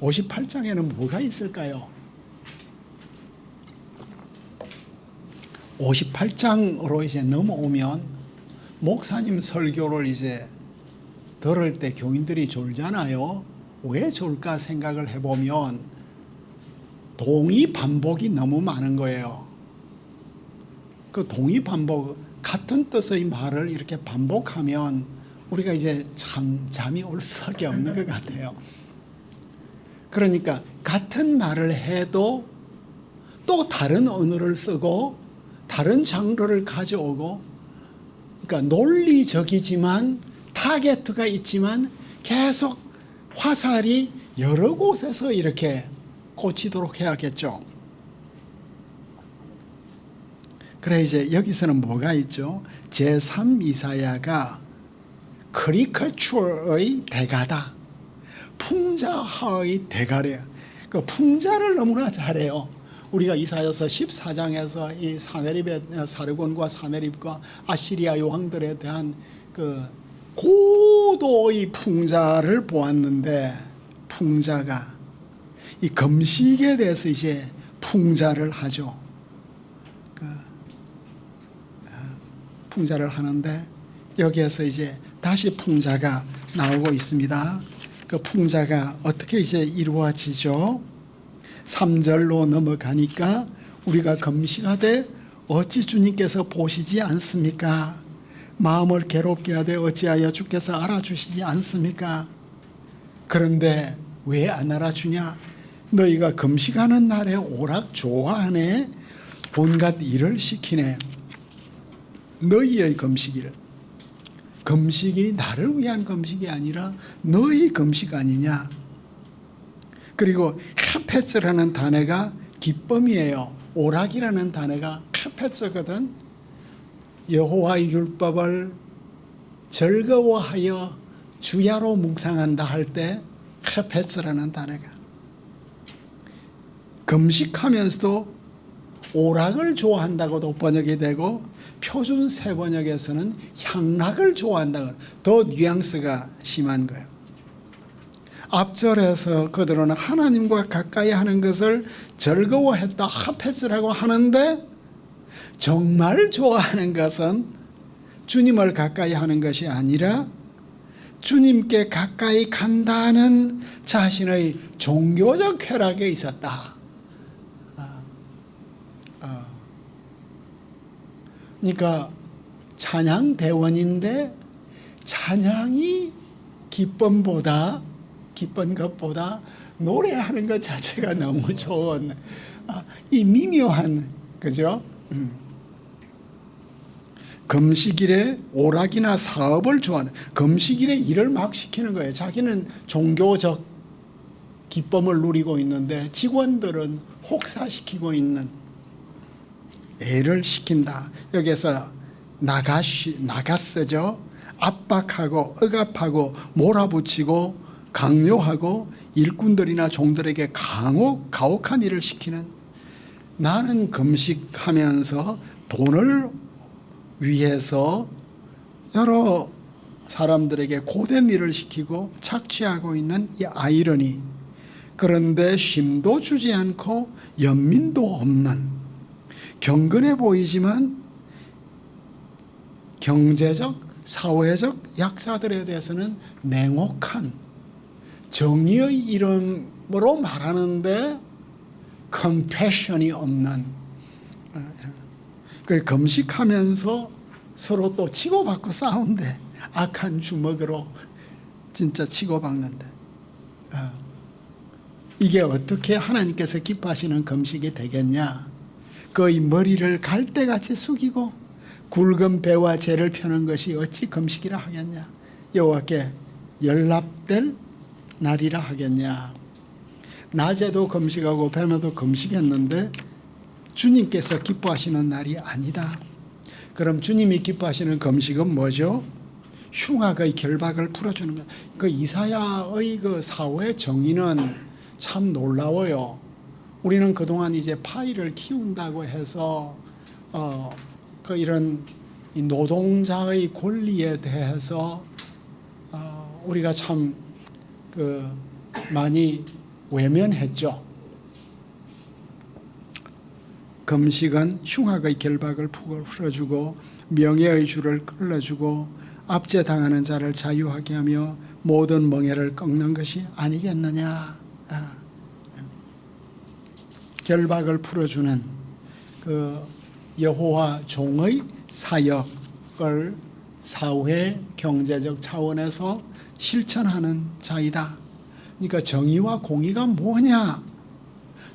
58장에는 뭐가 있을까요? 58장으로 이제 넘어오면 목사님 설교를 이제 들을 때 교인들이 졸잖아요. 왜 졸까 생각을 해보면 동의 반복이 너무 많은 거예요. 그 동의 반복, 같은 뜻의 말을 이렇게 반복하면 우리가 이제 잠이 올 수밖에 없는 것 같아요. 그러니까 같은 말을 해도 또 다른 언어를 쓰고 다른 장르를 가져오고, 그러니까 논리적이지만 타겟가 있지만 계속 화살이 여러 곳에서 이렇게 꽂히도록 해야겠죠. 그래 이제 여기서는 뭐가 있죠? 제3 이사야가 커리커처의 대가다. 풍자화의 대가래요. 그 풍자를 너무나 잘해요. 우리가 이사야서 14장에서 이 사르곤과 사네립과 아시리아 왕들에 대한 그 고도의 풍자를 보았는데, 풍자가 이 금식에 대해서 이제 풍자를 하죠. 풍자를 하는데 여기에서 이제 다시 풍자가 나오고 있습니다. 그 풍자가 어떻게 이제 이루어지죠? 3절로 넘어가니까 우리가 금식하되 어찌 주님께서 보시지 않습니까? 마음을 괴롭게 하되 어찌하여 주께서 알아주시지 않습니까? 그런데 왜 안 알아주냐? 너희가 금식하는 날에 오락 좋아하네. 온갖 일을 시키네. 너희의 금식이를. 금식이 나를 위한 금식이 아니라 너희 금식 아니냐? 그리고 카페스라는 단어가 기쁨이에요. 오락이라는 단어가 카페스거든. 여호와의 율법을 즐거워하여 주야로 묵상한다 할 때 카페스라는 단어가. 금식하면서도 오락을 좋아한다고도 번역이 되고, 표준 새 번역에서는 향락을 좋아한다고, 더 뉘앙스가 심한 거예요. 앞절에서 그들은 하나님과 가까이 하는 것을 즐거워했다, 하페스라고 하는데, 정말 좋아하는 것은 주님을 가까이 하는 것이 아니라 주님께 가까이 간다는 자신의 종교적 쾌락에 있었다. 그러니까 찬양 대원인데 찬양이 기쁜 것보다 노래하는 것 자체가 너무 좋은 이 미묘한, 그죠? 금식일에 오락이나 사업을 좋아하는, 금식일에 일을 막 시키는 거예요. 자기는 종교적 기쁨을 누리고 있는데 직원들은 혹사시키고 있는, 애를 시킨다. 여기서 나가스죠. 압박하고 억압하고 몰아붙이고 강요하고 일꾼들이나 종들에게 가혹한 일을 시키는, 나는 금식하면서 돈을 위해서 여러 사람들에게 고된 일을 시키고 착취하고 있는 이 아이러니. 그런데 쉼도 주지 않고 연민도 없는, 경건해 보이지만 경제적, 사회적 약자들에 대해서는 냉혹한, 정의의 이름으로 말하는데 컴패션이 없는, 그래서 금식하면서 서로 또 치고받고 싸운대. 악한 주먹으로 진짜 치고받는데. 이게 어떻게 하나님께서 기뻐하시는 금식이 되겠냐? 그의 머리를 갈대같이 숙이고 굵은 배와 재를 펴는 것이 어찌 금식이라 하겠냐? 여호와께 연락될 날이라 하겠냐? 낮에도 금식하고 밤에도 금식했는데 주님께서 기뻐하시는 날이 아니다. 그럼 주님이 기뻐하시는 금식은 뭐죠? 흉악의 결박을 풀어주는 것. 그 이사야의 그 사회 정의는 참 놀라워요. 우리는 그동안 이제 파이를 키운다고 해서 그 이런 이 노동자의 권리에 대해서 우리가 참 그 많이 외면했죠. 금식은 흉악의 결박을 풀어주고 명예의 줄을 끌어주고 압제당하는 자를 자유하게 하며 모든 멍에를 꺾는 것이 아니겠느냐. 결박을 풀어주는 그 여호와 종의 사역을 사회 경제적 차원에서 실천하는 자이다. 그러니까 정의와 공의가 뭐냐?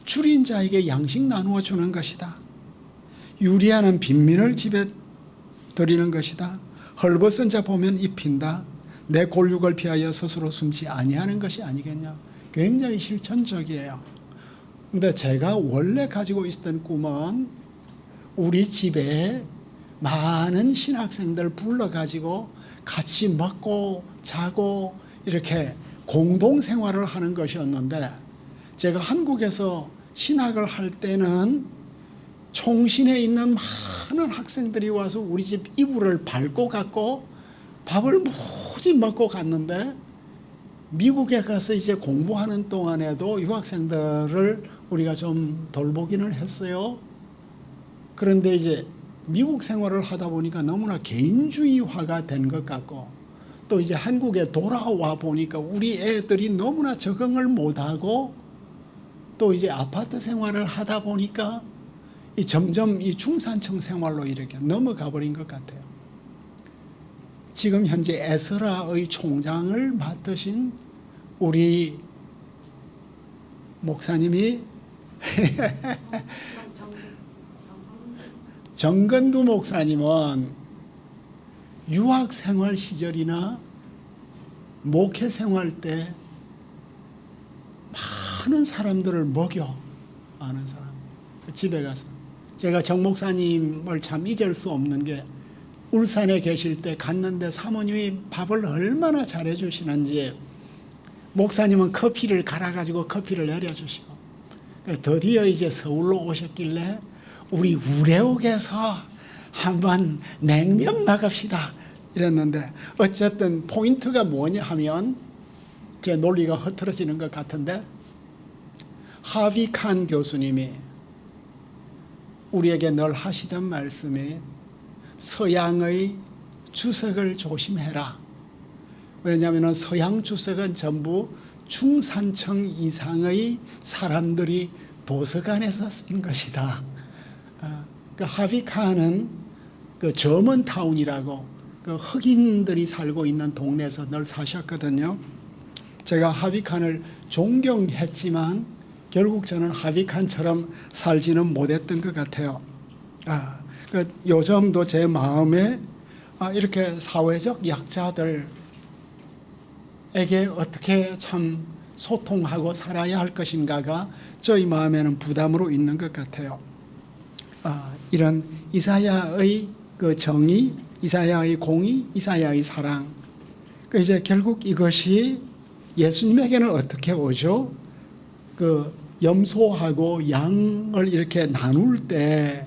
줄인 자에게 양식 나누어 주는 것이다. 유리하는 빈민을 집에 드리는 것이다. 헐벗은 자 보면 입힌다. 내 골육을 피하여 스스로 숨지 아니하는 것이 아니겠냐. 굉장히 실천적이에요. 근데 제가 원래 가지고 있었던 꿈은 우리 집에 많은 신학생들 불러가지고 같이 먹고 자고 이렇게 공동생활을 하는 것이었는데, 제가 한국에서 신학을 할 때는 총신에 있는 많은 학생들이 와서 우리 집 이불을 밟고 갔고 밥을 무지 먹고 갔는데, 미국에 가서 이제 공부하는 동안에도 유학생들을 우리가 좀 돌보기는 했어요. 그런데 이제 미국 생활을 하다 보니까 너무나 개인주의화가 된 것 같고, 또 이제 한국에 돌아와 보니까 우리 애들이 너무나 적응을 못하고, 또 이제 아파트 생활을 하다 보니까 점점 이 중산층 생활로 이렇게 넘어가 버린 것 같아요. 지금 현재 에스라의 총장을 맡으신 우리 목사님이 정건두 목사님은 유학 생활 시절이나 목회 생활 때 많은 사람들을 먹여. 많은 사람. 집에 가서. 제가 정 목사님을 참 잊을 수 없는 게, 울산에 계실 때 갔는데 사모님이 밥을 얼마나 잘해 주시는지, 목사님은 커피를 갈아가지고 커피를 내려주시고, 드디어 이제 서울로 오셨길래 우리 우레옥에서 한번 냉면 먹읍시다 이랬는데, 어쨌든 포인트가 뭐냐 하면, 제 논리가 흐트러지는 것 같은데, 하비 칸 교수님이 우리에게 늘 하시던 말씀이 서양의 주석을 조심해라. 왜냐하면 서양 주석은 전부 중산층 이상의 사람들이 도서관에서 쓴 것이다. 그 하비칸은 그 저먼타운이라고 그 흑인들이 살고 있는 동네에서 늘 사셨거든요. 제가 하비칸을 존경했지만 결국 저는 하비칸처럼 살지는 못했던 것 같아요. 그러니까 요즘도 제 마음에 이렇게 사회적 약자들에게 어떻게 참 소통하고 살아야 할 것인가가 저희 마음에는 부담으로 있는 것 같아요. 이런 이사야의 그 정의, 이사야의 공의, 이사야의 사랑. 그 이제 결국 이것이 예수님에게는 어떻게 오죠? 그 염소하고 양을 이렇게 나눌 때,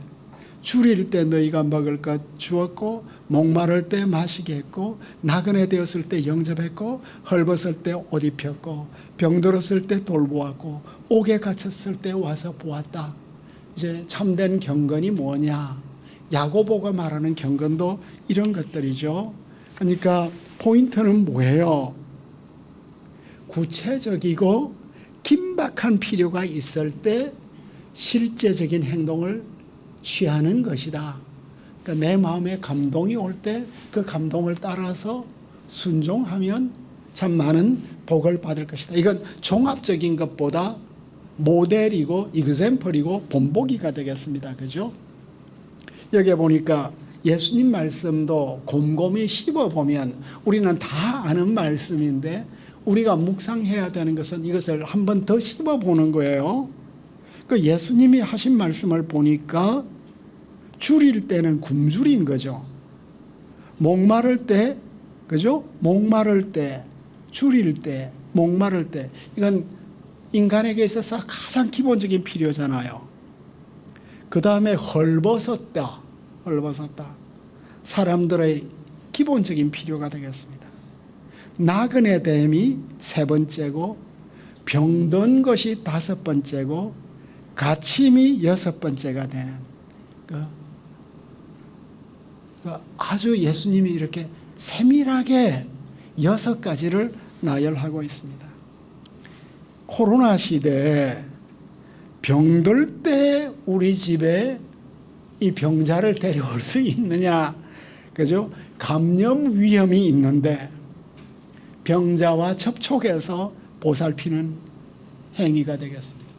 줄일 때 너희가 먹을 것 주었고, 목마를 때 마시게 했고, 나그네 되었을 때 영접했고, 헐벗을 때 옷 입혔고, 병들었을 때 돌보았고, 옥에 갇혔을 때 와서 보았다. 이제 참된 경건이 뭐냐? 야고보가 말하는 경건도 이런 것들이죠. 그러니까 포인트는 뭐예요? 구체적이고 긴박한 필요가 있을 때 실제적인 행동을 취하는 것이다. 그러니까 내 마음에 감동이 올 때 그 감동을 따라서 순종하면 참 많은 복을 받을 것이다. 이건 종합적인 것보다 모델이고 이그샘플이고 본보기가 되겠습니다. 그죠? 여기 보니까 예수님 말씀도 곰곰이 씹어보면 우리는 다 아는 말씀인데, 우리가 묵상해야 되는 것은 이것을 한 번 더 씹어보는 거예요. 그 예수님이 하신 말씀을 보니까 줄일 때는 굶주린 거죠. 목마를 때, 그죠? 목마를 때, 줄일 때, 목마를 때. 이건 인간에게 있어서 가장 기본적인 필요잖아요. 그 다음에 헐벗었다. 헐벗었다. 사람들의 기본적인 필요가 되겠습니다. 나그네 됨이 세 번째고, 병든 것이 5번째고 가침이 6번째가 되는 아주 예수님이 이렇게 세밀하게 6가지를 나열하고 있습니다. 코로나 시대에 병들 때 우리 집에 이 병자를 데려올 수 있느냐, 그죠? 감염 위험이 있는데 병자와 접촉해서 보살피는 행위가 되겠습니다.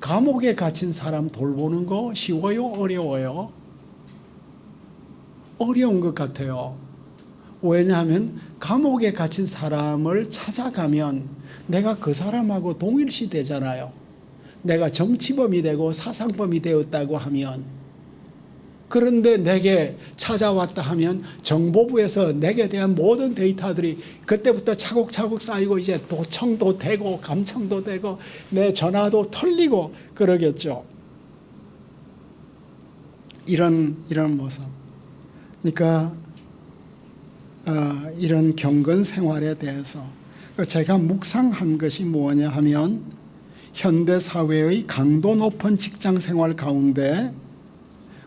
감옥에 갇힌 사람 돌보는 거 쉬워요? 어려워요? 어려운 것 같아요. 왜냐하면 감옥에 갇힌 사람을 찾아가면 내가 그 사람하고 동일시 되잖아요. 내가 정치범이 되고 사상범이 되었다고 하면, 그런데 내게 찾아왔다 하면 정보부에서 내게 대한 모든 데이터들이 그때부터 차곡차곡 쌓이고 이제 도청도 되고 감청도 되고 내 전화도 털리고 그러겠죠. 이런 모습. 그러니까 이런 경건 생활에 대해서 제가 묵상한 것이 뭐냐 하면, 현대 사회의 강도 높은 직장 생활 가운데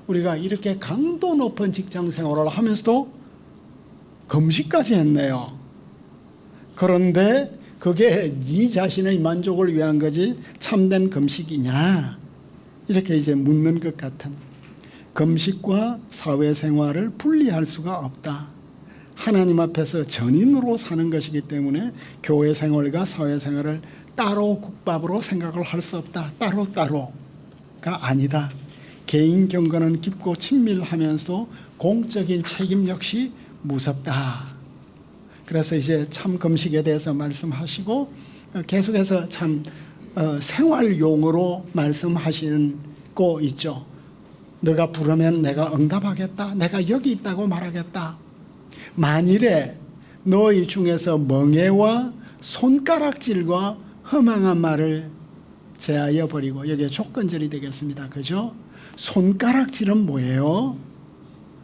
우리가 이렇게 강도 높은 직장 생활을 하면서도 금식까지 했네요. 그런데 그게 네 자신의 만족을 위한 거지 참된 금식이냐, 이렇게 이제 묻는 것 같은, 금식과 사회생활을 분리할 수가 없다. 하나님 앞에서 전인으로 사는 것이기 때문에 교회 생활과 사회생활을 따로 국밥으로 생각을 할 수 없다. 따로가 아니다. 개인 경건은 깊고 친밀하면서도 공적인 책임 역시 무섭다. 그래서 이제 참 금식에 대해서 말씀하시고 계속해서 참 생활용으로 말씀하시는 거 있죠. 너가 부르면 내가 응답하겠다. 내가 여기 있다고 말하겠다. 만일에 너희 중에서 멍에와 손가락질과 허망한 말을 제하여 버리고, 여기에 조건절이 되겠습니다. 그죠? 손가락질은 뭐예요?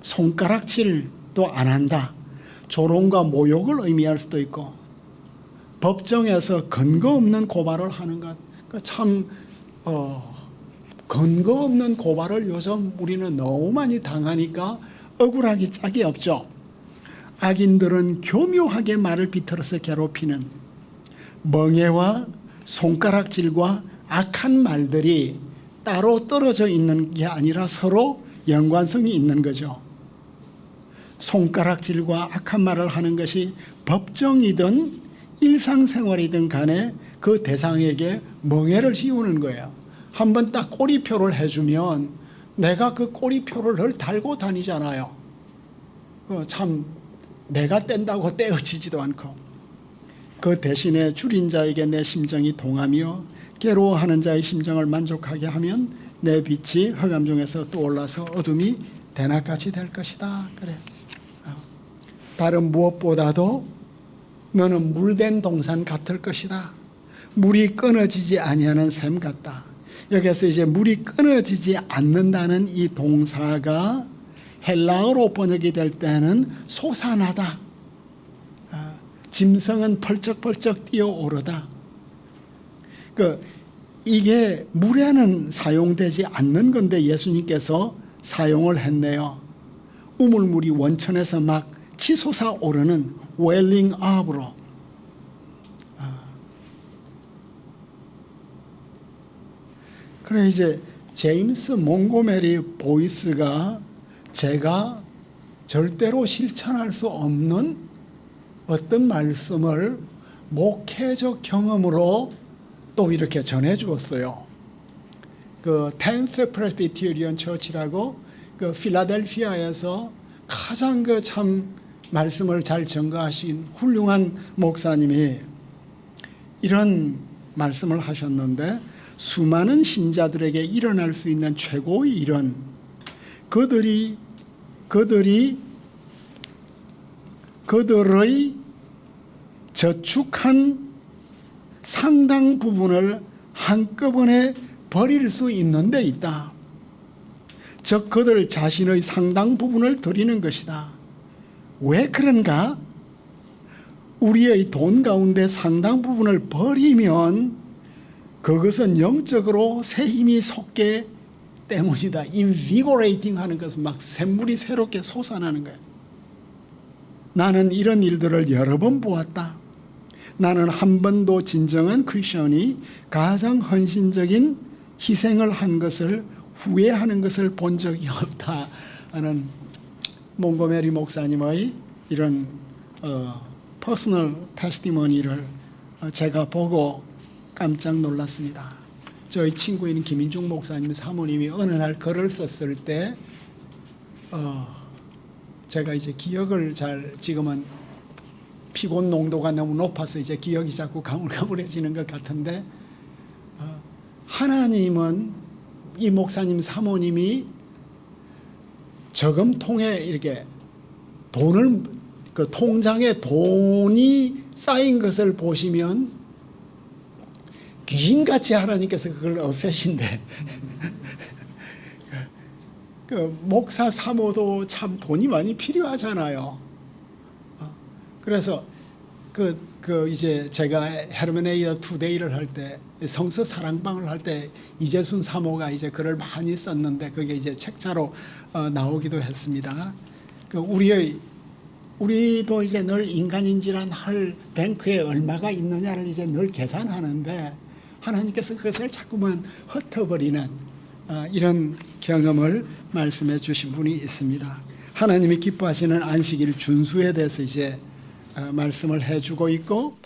손가락질도 안 한다. 조롱과 모욕을 의미할 수도 있고, 법정에서 근거 없는 고발을 하는 것, 참 근거 없는 고발을 요즘 우리는 너무 많이 당하니까 억울하기 짝이 없죠. 악인들은 교묘하게 말을 비틀어서 괴롭히는 멍에와 손가락질과 악한 말들이 따로 떨어져 있는 게 아니라 서로 연관성이 있는 거죠. 손가락질과 악한 말을 하는 것이 법정이든 일상생활이든 간에 그 대상에게 멍해를 씌우는 거예요. 한번 딱 꼬리표를 해주면 내가 그 꼬리표를 늘 달고 다니잖아요. 참 내가 뗀다고 떼어지지도 않고, 그 대신에 줄인 자에게 내 심정이 동하며 괴로워하는 자의 심정을 만족하게 하면 내 빛이 흑암 중에서 떠올라서 어둠이 대낮같이 될 것이다. 그래. 다른 무엇보다도 너는 물된 동산 같을 것이다. 물이 끊어지지 아니하는 샘 같다. 여기서 이제 물이 끊어지지 않는다는 이 동사가 헬라어로 번역이 될 때는 솟아나다. 짐승은 펄쩍펄쩍 뛰어오르다. 이게 물에는 사용되지 않는 건데 예수님께서 사용을 했네요. 우물물이 원천에서 막 치솟아 오르는 웰링 업으로. 그래 이제 제임스 몽고메리 보이스가 제가 절대로 실천할 수 없는 어떤 말씀을 목회적 경험으로 또 이렇게 전해 주었어요. 그 10th Presbyterian Church라고 그 필라델피아에서 가장 그 참 말씀을 잘 전가하신 훌륭한 목사님이 이런 말씀을 하셨는데, 수많은 신자들에게 일어날 수 있는 최고의 일은 그들의 저축한 상당 부분을 한꺼번에 버릴 수 있는 데 있다. 즉 그들 자신의 상당 부분을 드리는 것이다. 왜 그런가? 우리의 돈 가운데 상당 부분을 버리면 그것은 영적으로 새 힘이 솟게 때문이다. invigorating 하는 것은 막 샘물이 새롭게 솟아나는 거예요. 나는 이런 일들을 여러 번 보았다. 나는 한 번도 진정한 크리스천이 가장 헌신적인 희생을 한 것을 후회하는 것을 본 적이 없다 하는 몽고메리 목사님의 이런 퍼스널 테스티머니를 제가 보고 깜짝 놀랐습니다. 저희 친구인 김인중 목사님 사모님이 어느 날 글을 썼을 때 제가 이제 기억을 잘 지금은 피곤 농도가 너무 높아서 이제 기억이 자꾸 가물가물해지는 것 같은데 하나님은 이 목사님 사모님이 저금통에 이렇게 돈을 그 통장에 돈이 쌓인 것을 보시면 귀신같이 하나님께서 그걸 없애신대. 그 목사 사모도 참 돈이 많이 필요하잖아요. 그래서 이제 제가 헤르메네이아 투데이를 할 때 성서 사랑방을 할 때 이재순 사모가 이제 글을 많이 썼는데 그게 이제 책자로 나오기도 했습니다. 우리도 이제 늘 인간인지란 할 뱅크에 얼마가 있느냐를 이제 늘 계산하는데 하나님께서 그것을 자꾸만 흩어버리는 이런 경험을 말씀해 주신 분이 있습니다. 하나님이 기뻐하시는 안식일 준수에 대해서 이제 말씀을 해주고 있고